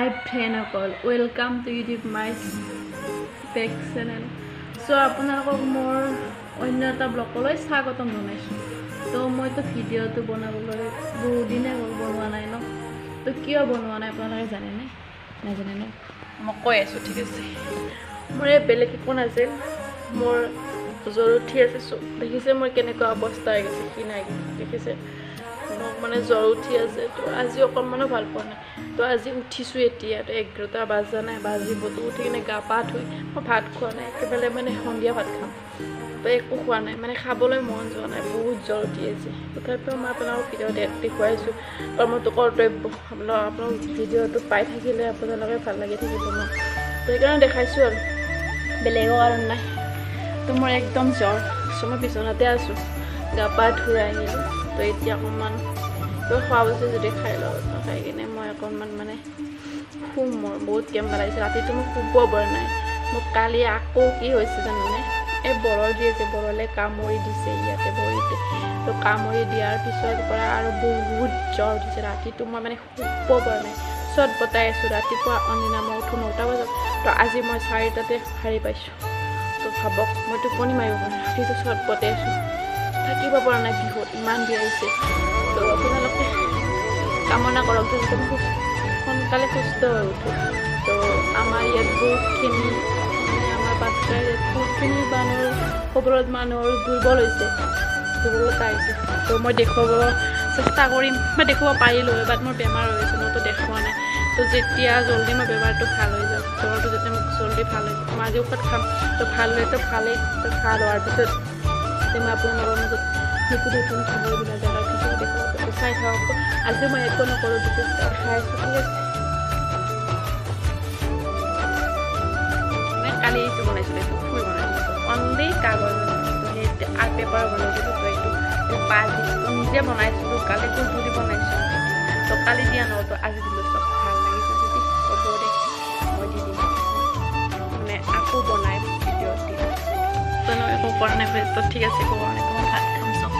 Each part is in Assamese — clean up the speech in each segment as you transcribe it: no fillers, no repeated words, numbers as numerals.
Hi friend, welcome to YouTube my back channel. So আপোনালোকক মোৰ অন্য এটা ব্লগলৈ স্বাগতম জনাইছো। তো মই তো ভিডিওটো বনাবলৈ বহুত দিনে বনোৱা নাই ন। তো কিয় বনোৱা নাই আপোনালোকে জানে নে? নাজানে ন? মই কৈ আছো ঠিক আছে। মোৰ বেলেগ একো নাছিল। মোৰ জ্বৰ উঠি আছে দেখিছে মই কেনেকুৱা অৱস্থা হৈ গৈছে কি নাই দেখিছে। মানে জ্বৰ উঠি আছে তো আজি অকণমানো ভাল পোৱা নাই তো আজি উঠিছো এতিয়া 11টা বাজা নাই বাজিবতো উঠি কিনে গা পা ধুই মই ভাত খোৱা নাই একেবাৰে মানে সন্ধিয়া ভাত খাম তো একো খোৱা নাই মানে খাবলৈ মন যোৱা নাই বহুত জ্বৰ উঠি আছে তথাপিও মই আপোনালোকক ভিডিঅ'ত দেখুৱাইছোঁ কৰ্মটো কৰ্তব্য আপোনালোক ভিডিঅ'টো পাই থাকিলে আপোনালোকে ভাল লাগি থাকিব ন সেইকাৰণে দেখাইছোঁ আৰু বেলেগৰ কাৰণ নাই তো মোৰ একদম জ্বৰ মই বিচনাতে আছোঁ গা পা ধুই আহিলোঁ তো এতিয়া অকণমান খোৱা বস্তু যদি খাই লওঁ খাই কিনে মই অকণমান মানে শুম মোৰ বহুত কেম্বা লাগিছে ৰাতিটো মোক শুব পৰা নাই মোক কালি আকৌ কি হৈছে জানানে এই বৰৰ দি আছে বৰলে কামুৰি দিছে ইয়াতে ভৰিতে তো কামুৰি দিয়াৰ পিছৰ পৰা আৰু বহুত জ্বৰ উঠিছে ৰাতিটো মই মানে শুব পৰা নাই চট বটাই আছোঁ ৰাতিপুৱা অন্যদিনা মই উঠোঁ 9টা বজাত তো আজি মই 4টাতে সাৰি পাইছোঁ তো ভাবক মই টোপনি মাৰিব পৰা নাই ৰাতিটো চট বটাই আছোঁ থাকিব পৰা নাই বিহুত ইমান বিয়াইছে তো আপোনালোকে কামনা কৰক যাতে মই সোনকালে সুস্থ হৈ উঠোঁ তো আমাৰ ইয়াত বহুতখিনি আমাৰ বাচ্চাৰ বহুতখিনি মানুহৰ খবৰত মানুহৰ দুৰ্বল হৈছে দুৰ্বলতা আহিছে তো মই দেখুৱাব চেষ্টা কৰিম মই দেখুৱাব পাৰিলোঁ বাট মোৰ বেমাৰ হৈ গৈছে মইতো দেখুওৱা নাই তো যেতিয়া জলদি মই বেমাৰটো ভাল হৈ যাওক জ্বৰটো যাতে মোক জলদি ভাল হৈ যাওক মই আজি ঔষধ খাম তো ভাল হ'লেতো ভালেই তো ভাল হোৱাৰ পিছত মই আপোনালোকৰ মাজত নতুন নতুন খবৰবিলাক জেগাৰ ভিডিঅ' দেখুৱাব চাই থাকক আজি মই একো নকৰোঁ বিশেষ খাই আছোঁ ঠিক আছে মই কালি এইটো বনাইছিলোঁ এইটো ফুল বনাইছিলোঁ অনলি কাগজ সেই আৰ্ট পেপাৰ বনাইছিলোঁ তো এইটো পাঁচ দিনটো নিজে বনাইছিলোঁ কালি গধূলি বনাইছোঁ তো কালি দিয়া নহ'ল তো আজি দিলোঁ চব ভাল লাগিছে যদি হ'ব দে মই দি দিম মানে আকৌ বনাই ভিডিঅ'ত দিম তো মই একো কৰা নাই তো ঠিক আছে একো কৰা নাই মই ভাত খাম চব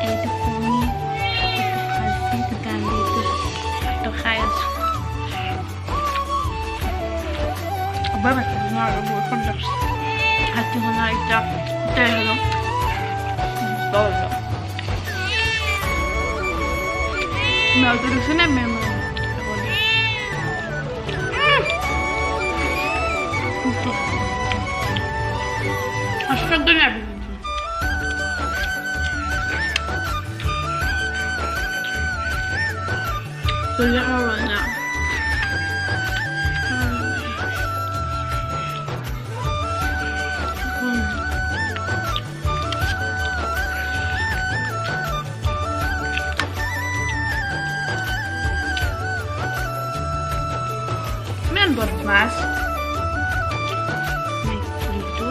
এইটো কণী এইটো ভাজি দালি এইটো খাই আছোঁ বাবা মই আৰু বৰষুণ লাগছে হাতটো শুনা এতিয়া তেল হ'লেও মেলটো দিছোঁ নে মেম আশ্চৰ্য Soalnya awalnya men buat mas itu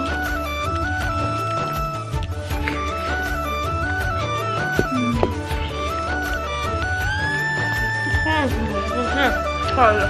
Halo,